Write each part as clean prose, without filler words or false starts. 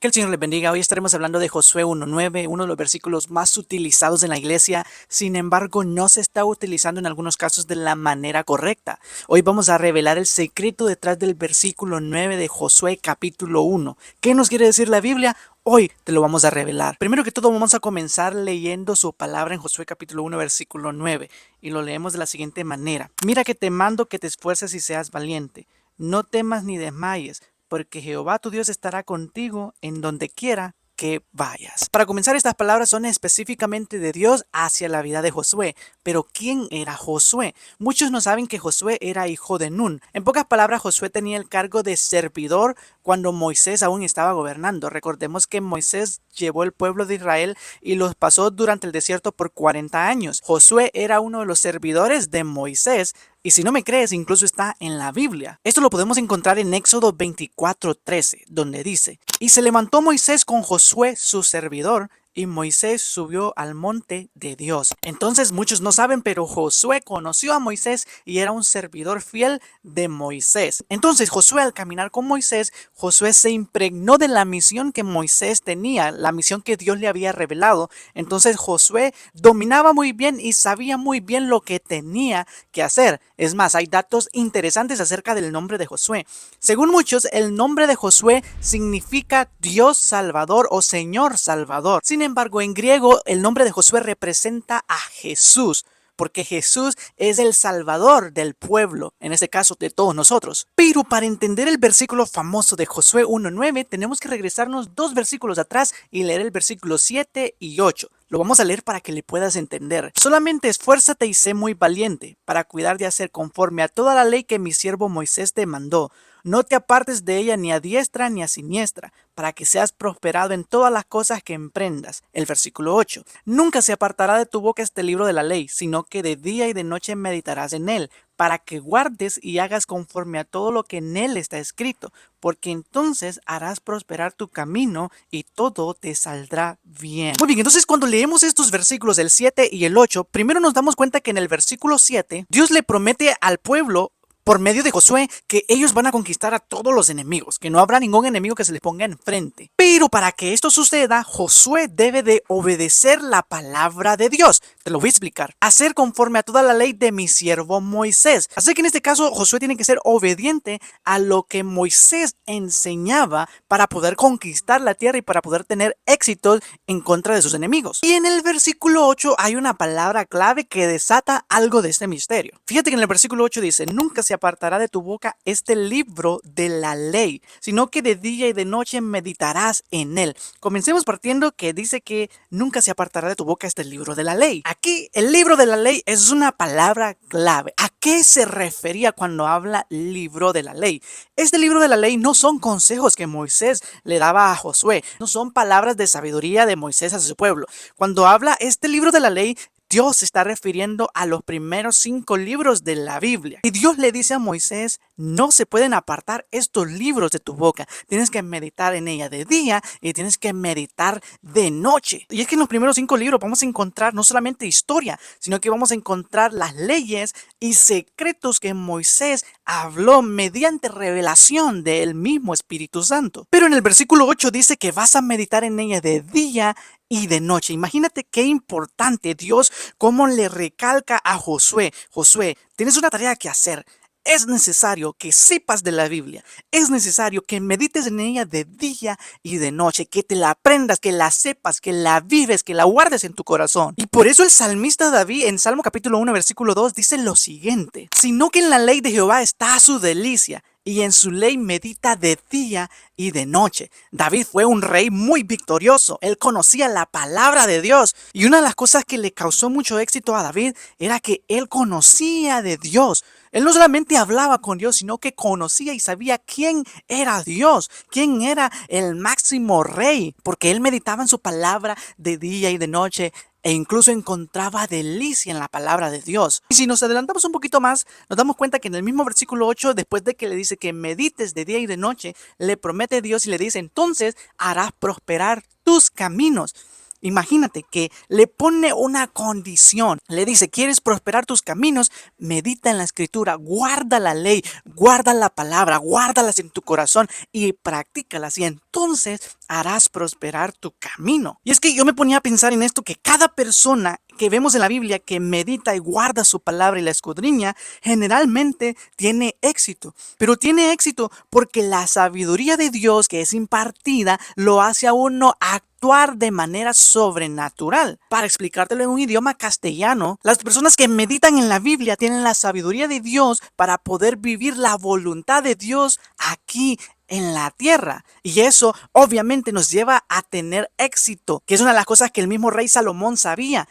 Que el Señor les bendiga. Hoy estaremos hablando de Josué 1:9, uno de los versículos más utilizados en la iglesia. Sin embargo, no se está utilizando en algunos casos de la manera correcta. Hoy vamos a revelar el secreto detrás del versículo 9 de Josué capítulo 1. ¿Qué nos quiere decir la Biblia? Hoy te lo vamos a revelar. Primero que todo, vamos a comenzar leyendo su palabra en Josué capítulo 1, versículo 9. Y lo leemos de la siguiente manera. Mira que te mando que te esfuerces y seas valiente. No temas ni desmayes, porque Jehová tu Dios estará contigo en donde quiera que vayas. Para comenzar, estas palabras son específicamente de Dios hacia la vida de Josué. Pero ¿quién era Josué? Muchos no saben que Josué era hijo de Nun. En pocas palabras, Josué tenía el cargo de servidor cuando Moisés aún estaba gobernando. Recordemos que Moisés llevó el pueblo de Israel y los pasó durante el desierto por 40 años. Josué era uno de los servidores de Moisés. Y si no me crees, incluso está en la Biblia. Esto lo podemos encontrar en Éxodo 24:13, donde dice: Y se levantó Moisés con Josué, su servidor, y Moisés subió al monte de Dios. Entonces muchos no saben, pero Josué conoció a Moisés y era un servidor fiel de Moisés. Entonces Josué, al caminar con Moisés, Josué se impregnó de la misión que Moisés tenía, la misión que Dios le había revelado. Entonces Josué dominaba muy bien y sabía muy bien lo que tenía que hacer. Es más, hay datos interesantes acerca del nombre de Josué. Según muchos, el nombre de Josué significa Dios Salvador o Señor Salvador. Sin embargo, en griego, el nombre de Josué representa a Jesús, porque Jesús es el Salvador del pueblo, en este caso de todos nosotros. Pero para entender el versículo famoso de Josué 1:9, tenemos que regresarnos 2 versículos atrás y leer el versículo 7 y 8. Lo vamos a leer para que le puedas entender. Solamente esfuérzate y sé muy valiente, para cuidar de hacer conforme a toda la ley que mi siervo Moisés te mandó. No te apartes de ella ni a diestra ni a siniestra, para que seas prosperado en todas las cosas que emprendas. El versículo 8. Nunca se apartará de tu boca este libro de la ley, sino que de día y de noche meditarás en él, para que guardes y hagas conforme a todo lo que en él está escrito, porque entonces harás prosperar tu camino y todo te saldrá bien. Muy bien, entonces cuando leemos estos versículos, el 7 y el 8, primero nos damos cuenta que en el versículo 7, Dios le promete al pueblo por medio de Josué que ellos van a conquistar a todos los enemigos, que no habrá ningún enemigo que se les ponga enfrente. Pero para que esto suceda, Josué debe de obedecer la palabra de Dios. Te lo voy a explicar. Hacer conforme a toda la ley de mi siervo Moisés. Así que en este caso, Josué tiene que ser obediente a lo que Moisés enseñaba para poder conquistar la tierra y para poder tener éxitos en contra de sus enemigos. Y en el versículo 8 hay una palabra clave que desata algo de este misterio. Fíjate que en el versículo 8 dice: nunca se apartará de tu boca este libro de la ley, sino que de día y de noche meditarás en él. Comencemos partiendo que dice que nunca se apartará de tu boca este libro de la ley. Aquí el libro de la ley es una palabra clave. ¿A qué se refería cuando habla libro de la ley? Este libro de la ley no son consejos que Moisés le daba a Josué, no son palabras de sabiduría de Moisés a su pueblo. Cuando habla este libro de la ley, Dios se está refiriendo a los primeros 5 libros de la Biblia. Y Dios le dice a Moisés: no se pueden apartar estos libros de tu boca. Tienes que meditar en ella de día y tienes que meditar de noche. Y es que en los primeros 5 libros vamos a encontrar no solamente historia, sino que vamos a encontrar las leyes y secretos que Moisés habló mediante revelación del mismo Espíritu Santo. Pero en el versículo 8 dice que vas a meditar en ella de día y de noche. Imagínate qué importante Dios, cómo le recalca a Josué: Josué, tienes una tarea que hacer. Es necesario que sepas de la Biblia. Es necesario que medites en ella de día y de noche, que te la aprendas, que la sepas, que la vives, que la guardes en tu corazón. Y por eso el salmista David en Salmo capítulo 1 versículo 2 dice lo siguiente: sino que en la ley de Jehová está su delicia, y en su ley medita de día y de noche. David fue un rey muy victorioso. Él conocía la palabra de Dios. Y una de las cosas que le causó mucho éxito a David era que él conocía de Dios. Él no solamente hablaba con Dios, sino que conocía y sabía quién era Dios, quién era el máximo rey, porque él meditaba en su palabra de día y de noche, e incluso encontraba delicia en la palabra de Dios. Y si nos adelantamos un poquito más, nos damos cuenta que en el mismo versículo 8, después de que le dice que medites de día y de noche, le promete Dios y le dice: entonces harás prosperar tus caminos. Imagínate que le pone una condición. Le dice, ¿quieres prosperar tus caminos? Medita en la escritura, guarda la ley, guarda la palabra, guárdalas en tu corazón y practícalas. Y entonces harás prosperar tu camino. Y es que yo me ponía a pensar en esto, que cada persona que vemos en la Biblia que medita y guarda su palabra y la escudriña, generalmente tiene éxito. Pero tiene éxito porque la sabiduría de Dios que es impartida lo hace a uno actuar de manera sobrenatural. Para explicártelo en un idioma castellano, las personas que meditan en la Biblia tienen la sabiduría de Dios para poder vivir la voluntad de Dios aquí en la tierra. Y eso obviamente nos lleva a tener éxito, que es una de las cosas que el mismo rey Salomón sabía.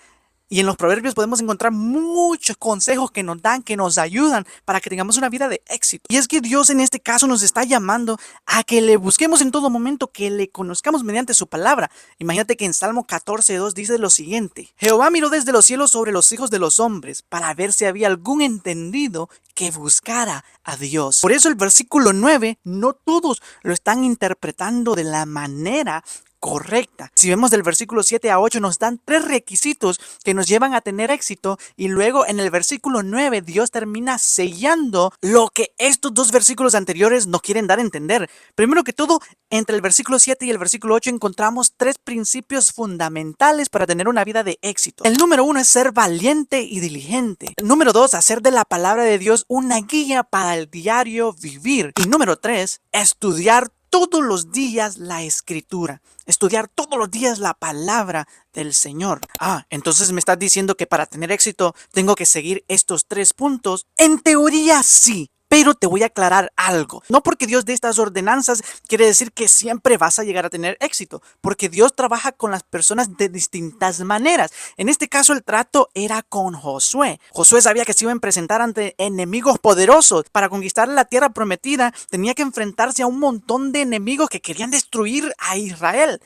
Y en los proverbios podemos encontrar muchos consejos que nos dan, que nos ayudan para que tengamos una vida de éxito. Y es que Dios en este caso nos está llamando a que le busquemos en todo momento, que le conozcamos mediante su palabra. Imagínate que en Salmo 14:2 dice lo siguiente: Jehová miró desde los cielos sobre los hijos de los hombres para ver si había algún entendido que buscara a Dios. Por eso el versículo 9, no todos lo están interpretando de la manera correcta. Si vemos del versículo 7 a 8 nos dan 3 requisitos que nos llevan a tener éxito, y luego en el versículo 9 Dios termina sellando lo que estos 2 versículos anteriores nos quieren dar a entender. Primero que todo, entre el versículo 7 y el versículo 8 encontramos 3 principios fundamentales para tener una vida de éxito. El número 1 es ser valiente y diligente. El número 2, hacer de la palabra de Dios una guía para el diario vivir. Y número 3, estudiar todos los días la escritura. Estudiar todos los días la palabra del Señor. Entonces me estás diciendo que para tener éxito tengo que seguir estos 3 puntos. En teoría sí. Pero te voy a aclarar algo. No porque Dios dé estas ordenanzas quiere decir que siempre vas a llegar a tener éxito. Porque Dios trabaja con las personas de distintas maneras. En este caso el trato era con Josué. Josué sabía que se iba a presentar ante enemigos poderosos. Para conquistar la tierra prometida tenía que enfrentarse a un montón de enemigos que querían destruir a Israel.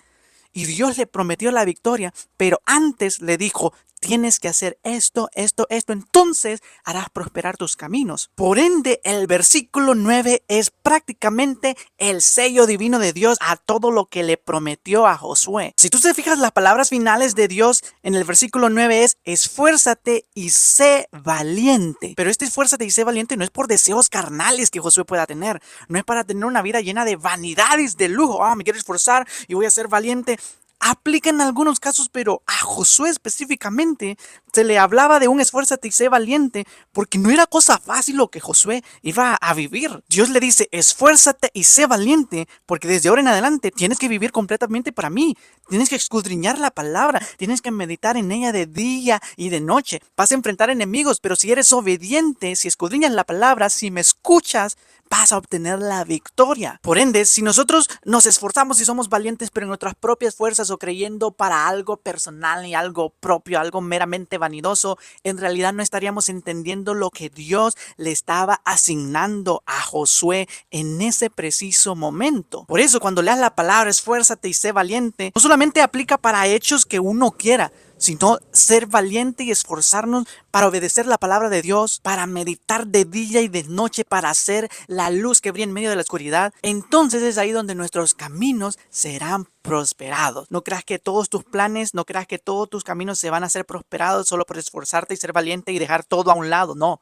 Y Dios le prometió la victoria, pero antes le dijo: tienes que hacer esto, entonces harás prosperar tus caminos. Por ende, el versículo 9 es prácticamente el sello divino de Dios a todo lo que le prometió a Josué. Si tú te fijas, las palabras finales de Dios en el versículo 9 es: esfuérzate y sé valiente. Pero este esfuérzate y sé valiente no es por deseos carnales que Josué pueda tener. No es para tener una vida llena de vanidades, de lujo. Me quiero esforzar y voy a ser valiente. Aplica en algunos casos, pero a Josué específicamente se le hablaba de un esfuérzate y sé valiente, porque no era cosa fácil lo que Josué iba a vivir. Dios le dice: esfuérzate y sé valiente, porque desde ahora en adelante tienes que vivir completamente para mí. Tienes que escudriñar la palabra, tienes que meditar en ella de día y de noche. Vas a enfrentar enemigos, pero si eres obediente, si escudriñas la palabra, si me escuchas, vas a obtener la victoria. Por ende, si nosotros nos esforzamos y somos valientes, pero en nuestras propias fuerzas o creyendo para algo personal y algo propio, algo meramente vanidoso, en realidad no estaríamos entendiendo lo que Dios le estaba asignando a Josué en ese preciso momento. Por eso, cuando leas la palabra esfuérzate y sé valiente, no solamente aplica para hechos que uno quiera, sino ser valiente y esforzarnos para obedecer la palabra de Dios, para meditar de día y de noche, para hacer la luz que brilla en medio de la oscuridad. Entonces es ahí donde nuestros caminos serán prosperados. No creas que todos tus planes, no creas que todos tus caminos se van a ser prosperados solo por esforzarte y ser valiente y dejar todo a un lado. No.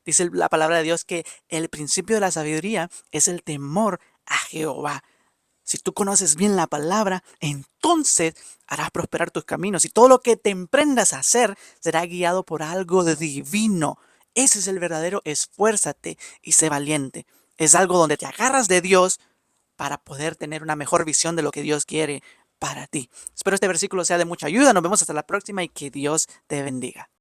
Dice la palabra de Dios que el principio de la sabiduría es el temor a Jehová. Si tú conoces bien la palabra, entonces harás prosperar tus caminos y todo lo que te emprendas a hacer será guiado por algo divino. Ese es el verdadero esfuérzate y sé valiente. Es algo donde te agarras de Dios para poder tener una mejor visión de lo que Dios quiere para ti. Espero este versículo sea de mucha ayuda. Nos vemos hasta la próxima y que Dios te bendiga.